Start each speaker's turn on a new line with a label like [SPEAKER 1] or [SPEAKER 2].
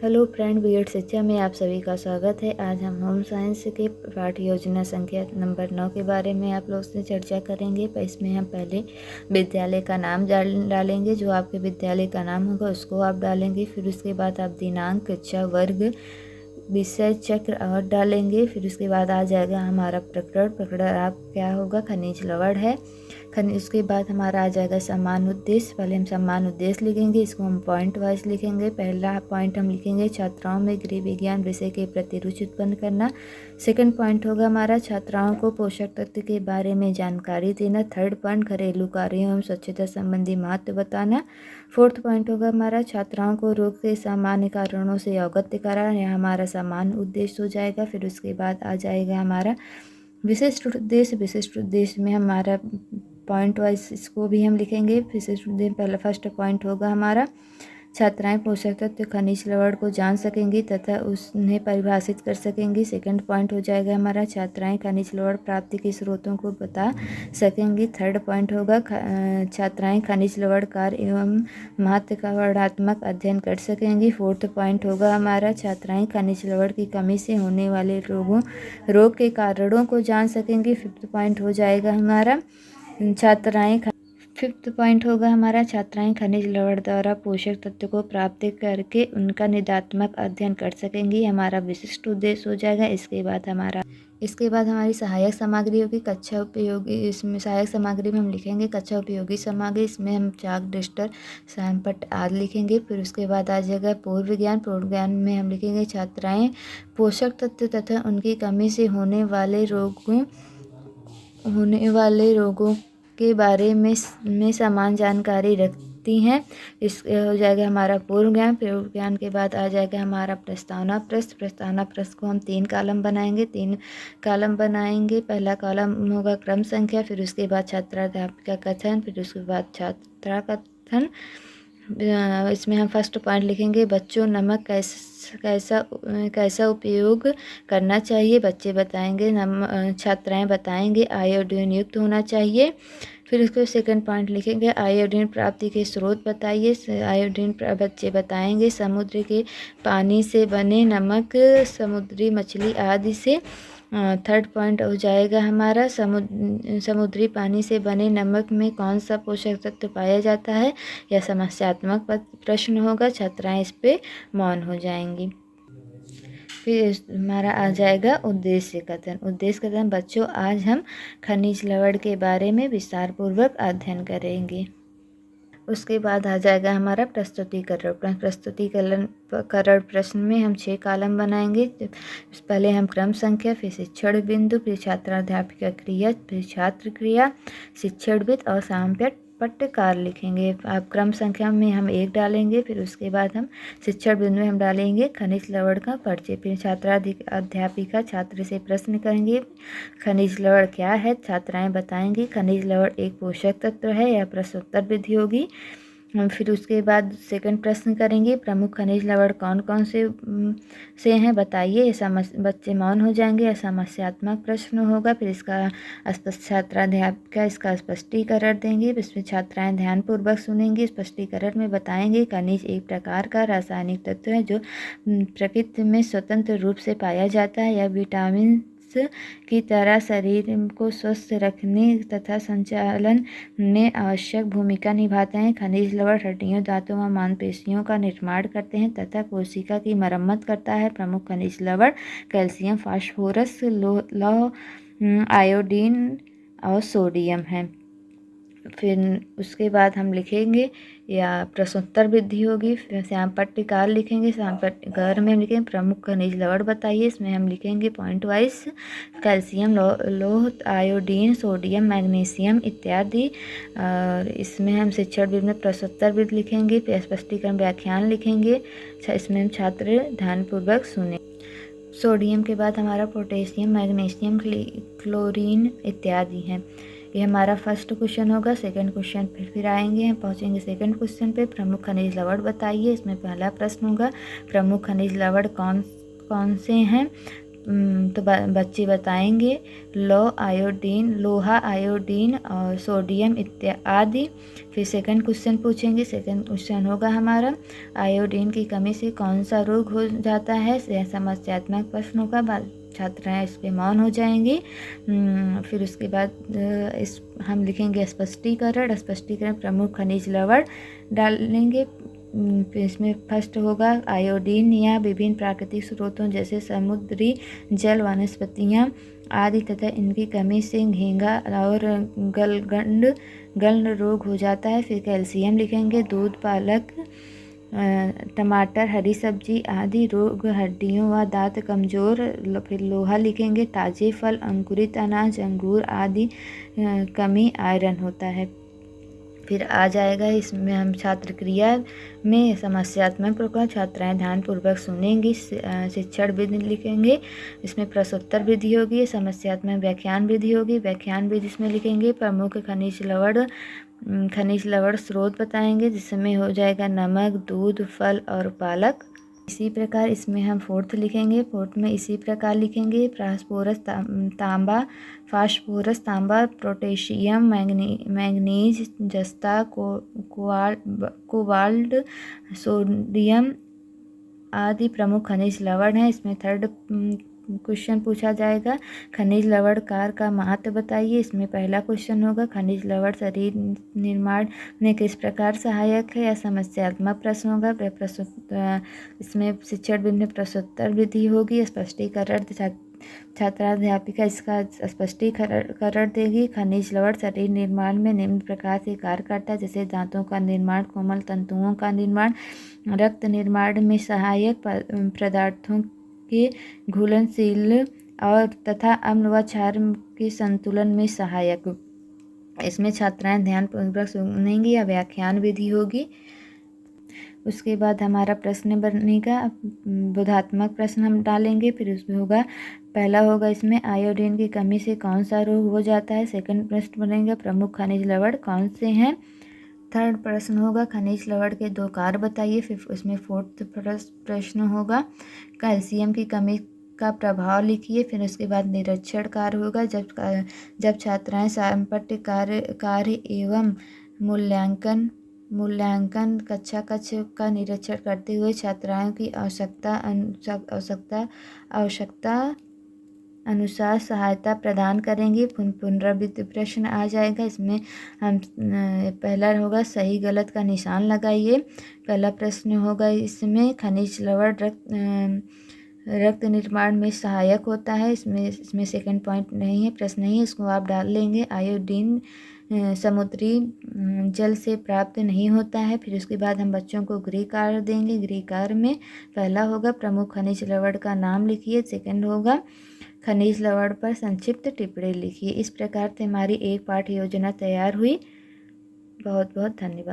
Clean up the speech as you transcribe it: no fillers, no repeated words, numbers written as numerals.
[SPEAKER 1] Hello friend, BEd शिक्षा में आप सभी का स्वागत है। आज हम होम साइंस के पाठ्य योजना संख्या नंबर 9 के बारे में आप लोग से चर्चा करेंगे। पर इसमें हम पहले विद्यालय का नाम डालेंगे। जो आपके विद्यालय का नाम होगा उसको आप डालेंगे। फिर उसके बाद आप दिनांक, कक्षा, वर्ग, विषय, चक्र और डालेंगे। फिर उसके बाद आ जाएगा हमारा प्रकरण आप क्या होगा, खनिज लवण है। उसके बाद हमारा आ जाएगा सम्मान उद्देश्य। पहले हम सम्मान उद्देश्य लिखेंगे, इसको हम पॉइंट वाइज लिखेंगे। पहला पॉइंट हम लिखेंगे छात्राओं में गृह विज्ञान विषय के प्रति रुचि उत्पन्न करना। सेकंड पॉइंट होगा हमारा छात्राओं को पोषक तत्व के बारे में जानकारी देना। थर्ड पॉइंट घरेलू कार्यों एवं स्वच्छता संबंधी महत्व बताना। फोर्थ पॉइंट होगा हमारा छात्राओं को रोग के सामान्य कारणों से अवगत कराना। यह हमारा सामान्य उद्देश्य हो जाएगा। फिर उसके बाद आ जाएगा हमारा विशिष्ट उद्देश्य। विशिष्ट उद्देश्य में हमारा पॉइंट वाइज इसको भी हम लिखेंगे। विशिष्ट उद्देश्य पहला फर्स्ट पॉइंट होगा हमारा छात्राएं पोषक तत्व खनिज लवण को जान सकेंगी तथा उन्हें परिभाषित कर सकेंगी। सेकंड पॉइंट हो जाएगा हमारा छात्राएं खनिज लवण प्राप्ति के स्रोतों को बता सकेंगी। थर्ड पॉइंट होगा छात्राएं खनिज लवण कार्य एवं महत्व का वर्णनात्मक अध्ययन कर सकेंगी। फोर्थ पॉइंट होगा हमारा छात्राएं खनिज लवण की कमी से होने वाले रोग के कारणों को जान सकेंगी। फिफ्थ पॉइंट हो जाएगा हमारा फिफ्थ पॉइंट होगा हमारा छात्राएं खनिज लवण द्वारा पोषक तत्व को प्राप्त करके उनका निदात्मक अध्ययन कर सकेंगी। हमारा विशिष्ट उद्देश्य हो जाएगा। इसके बाद हमारी सहायक सामग्री होगी कक्षा उपयोगी। इसमें सहायक सामग्री में हम लिखेंगे कक्षा उपयोगी सामग्री। इसमें हम चाक, डस्टर, सैनपट आदि लिखेंगे। फिर उसके बाद आ जाएगा पूर्व विज्ञान। पूर्व विज्ञान में हम लिखेंगे छात्राएं पोषक तत्व तथा उनकी कमी से होने वाले रोगों के बारे में समान जानकारी रखती हैं। इस हो जाएगा हमारा पूर्व ज्ञान। पूर्व ज्ञान के बाद आ जाएगा हमारा प्रस्तावना प्रश्न। प्रस्तावना प्रश्न को हम 3 कॉलम बनाएंगे। पहला कॉलम होगा क्रम संख्या, फिर उसके बाद छात्राध्यापिका कथन, फिर उसके बाद छात्रा कथन। इसमें हम फर्स्ट पॉइंट लिखेंगे बच्चों नमक कैसा उपयोग करना चाहिए। बच्चे बताएंगे, छात्राएं बताएंगे आयोडीन युक्त होना चाहिए। फिर उसको सेकंड पॉइंट लिखेंगे आयोडीन प्राप्ति के स्रोत बताइए। आयोडीन बच्चे बताएंगे समुद्र के पानी से बने नमक, समुद्री मछली आदि से। थर्ड पॉइंट हो जाएगा हमारा समुद्री पानी से बने नमक में कौन सा पोषक तत्व पाया जाता है। यह समस्यात्मक प्रश्न होगा। छात्राएं इस पे मौन हो जाएंगी। फिर हमारा आ जाएगा उद्देश्य कथन। उद्देश्य कथन बच्चों आज हम खनिज लवण के बारे में विस्तार पूर्वक अध्ययन करेंगे। उसके बाद आ जाएगा हमारा प्रस्तुतिकरण। प्रस्तुतिकरण प्रश्न में हम 6 कॉलम बनाएंगे। पहले हम क्रम संख्या, फिर शिक्षण बिंदु, फिर छात्राध्यापिका क्रिया, फिर छात्र क्रिया, शिक्षण बिंदु और पट्टकार लिखेंगे। आप क्रम संख्या में हम 1 डालेंगे। फिर उसके बाद हम शिक्षण बिंदु में हम डालेंगे खनिज लवण का परिचय। फिर अध्यापिका छात्र से प्रश्न करेंगे खनिज लवण क्या है। छात्राएं बताएंगी खनिज लवण एक पोषक तत्व है। यह प्रश्नोत्तर विधि होगी। फिर उसके बाद सेकंड प्रश्न करेंगे प्रमुख खनिज लवण कौन कौन से हैं बताइए। बच्चे मौन हो जाएंगे। यह समस्यात्मक प्रश्न होगा। फिर इसका छात्राध्यापिका इसका स्पष्टीकरण देंगे। इसमें छात्राएं ध्यानपूर्वक सुनेंगी। स्पष्टीकरण में बताएंगे खनिज एक प्रकार का रासायनिक तत्व है जो प्रकृति में स्वतंत्र रूप से पाया जाता है। यह विटामिन की तरह शरीर को स्वस्थ रखने तथा संचालन में आवश्यक भूमिका निभाते हैं। खनिज लवण हड्डियों, दांतों व मांसपेशियों का निर्माण करते हैं तथा कोशिका की मरम्मत करता है। प्रमुख खनिज लवण कैल्शियम, फास्फोरस, लौह, आयोडीन और सोडियम है। फिर उसके बाद हम लिखेंगे या प्रश्नोत्तर विधि होगी। फिर श्याम पट्टिकार लिखेंगे। श्याम पट्टिकार में हम लिखेंगे प्रमुख खनिज लवण बताइए। इसमें हम लिखेंगे पॉइंट वाइज कैल्शियम, लौह, आयोडीन, सोडियम, मैग्नीशियम इत्यादि। और इसमें हम शिक्षण विधि में प्रश्नोत्तर विधि लिखेंगे। फिर स्पष्टीकरण व्याख्यान लिखेंगे। इसमें हम छात्र ध्यानपूर्वक सुने। सोडियम के बाद हमारा पोटेशियम, मैग्नीशियम, क्लोरीन इत्यादि हैं। ये हमारा फर्स्ट क्वेश्चन होगा। सेकंड क्वेश्चन फिर आएंगे, हम पहुंचेंगे सेकंड क्वेश्चन पे प्रमुख खनिज लवण बताइए। इसमें पहला प्रश्न होगा प्रमुख खनिज लवण कौन कौन से हैं। तो बच्चे बताएंगे लोहा, आयोडीन और सोडियम इत्यादि। फिर सेकंड क्वेश्चन पूछेंगे। सेकंड क्वेश्चन होगा हमारा, आयोडीन की कमी से कौन सा रोग हो जाता है। समस्यात्मक प्रश्न होगा, छात्राएं इस पे मौन हो जाएंगी। फिर उसके बाद इस हम लिखेंगे स्पष्टीकरण प्रमुख खनिज लवण डालेंगे। इसमें फर्स्ट होगा आयोडीन या विभिन्न प्राकृतिक स्रोतों जैसे समुद्री जल, वनस्पतियाँ आदि तथा इनकी कमी से घेंघा और गलन रोग हो जाता है। फिर कैल्शियम लिखेंगे, दूध, पालक, टमाटर, हरी सब्जी आदि रोग, हड्डियों व दांत कमजोर। फिर लोहा लिखेंगे, ताजे फल, अंकुरित अनाज, अंगूर आदि कमी आयरन होता है। फिर आ जाएगा इसमें हम छात्र क्रिया में समस्यात्मक प्रकार, छात्राएं ध्यानपूर्वक सुनेंगी। शिक्षण विधि लिखेंगे, इसमें प्रश्नोत्तर विधि होगी। समस्यात्मक व्याख्यान विधि होगी। व्याख्यान विधि इसमें लिखेंगे प्रमुख खनिज लवण स्रोत बताएंगे, जिसमें हो जाएगा नमक, दूध, फल और पालक। इसी प्रकार इसमें हम फोर्थ लिखेंगे। फोर्थ में इसी प्रकार लिखेंगे फास्फोरस, तांबा, पोटेशियम, मैंगनीज, जस्ता, कोबाल्ट, सोडियम आदि प्रमुख खनिज लवण हैं। इसमें थर्ड क्वेश्चन पूछा जाएगा, खनिज लवण कार का महत्व बताइए। इसमें पहला क्वेश्चन होगा, खनिज लवण शरीर निर्माण में किस प्रकार सहायक है या समस्यात्मक प्रश्न होगा। इसमें शिक्षण विधि में प्रश्नोत्तर विधि होगी। स्पष्टीकरण, छात्राध्यापिका इसका स्पष्टीकरण देगी। खनिज लवण शरीर निर्माण में निम्न प्रकार से कार्य करता है, जैसे दांतों का निर्माण, कोमल तंतुओं का निर्माण, रक्त निर्माण में सहायक, पदार्थों के घुलनशील और तथा अम्ल व क्षार के संतुलन में सहायक। इसमें छात्राएं ध्यानपूर्वक सुनेंगी या व्याख्यान विधि होगी। उसके बाद हमारा प्रश्न बनेगा, बोधात्मक प्रश्न हम डालेंगे। फिर उसमें होगा, पहला होगा इसमें आयोडीन की कमी से कौन सा रोग हो जाता है। सेकंड प्रश्न बनेगा, प्रमुख खनिज लवण कौन से हैं। थर्ड प्रश्न होगा, खनिज लवण के दो कार्य बताइए। फिर उसमें फोर्थ प्रश्न होगा, कैल्शियम की कमी का प्रभाव लिखिए। फिर उसके बाद निरीक्षण कार्य होगा, जब छात्राएं सांपत्य कार्य एवं मूल्यांकन कक्षा का निरीक्षण करते हुए छात्राओं की आवश्यकता अनुसार सहायता प्रदान करेंगे। पुनरावृत्ति प्रश्न आ जाएगा। इसमें हम पहला होगा, सही गलत का निशान लगाइए। पहला प्रश्न होगा इसमें, खनिज लवण रक्त निर्माण में सहायक होता है। इसमें सेकंड पॉइंट नहीं है, प्रश्न नहीं है, इसको आप डाल लेंगे। आयोडीन समुद्री जल से प्राप्त नहीं होता है। फिर उसके बाद हम बच्चों को गृह कार्य देंगे। गृह कार्य में पहला होगा, प्रमुख खनिज लवण का नाम लिखिए। सेकंड होगा, खनिज लवण पर संक्षिप्त टिप्पणी लिखिए। इस प्रकार से हमारी एक पाठ योजना तैयार हुई। बहुत बहुत धन्यवाद।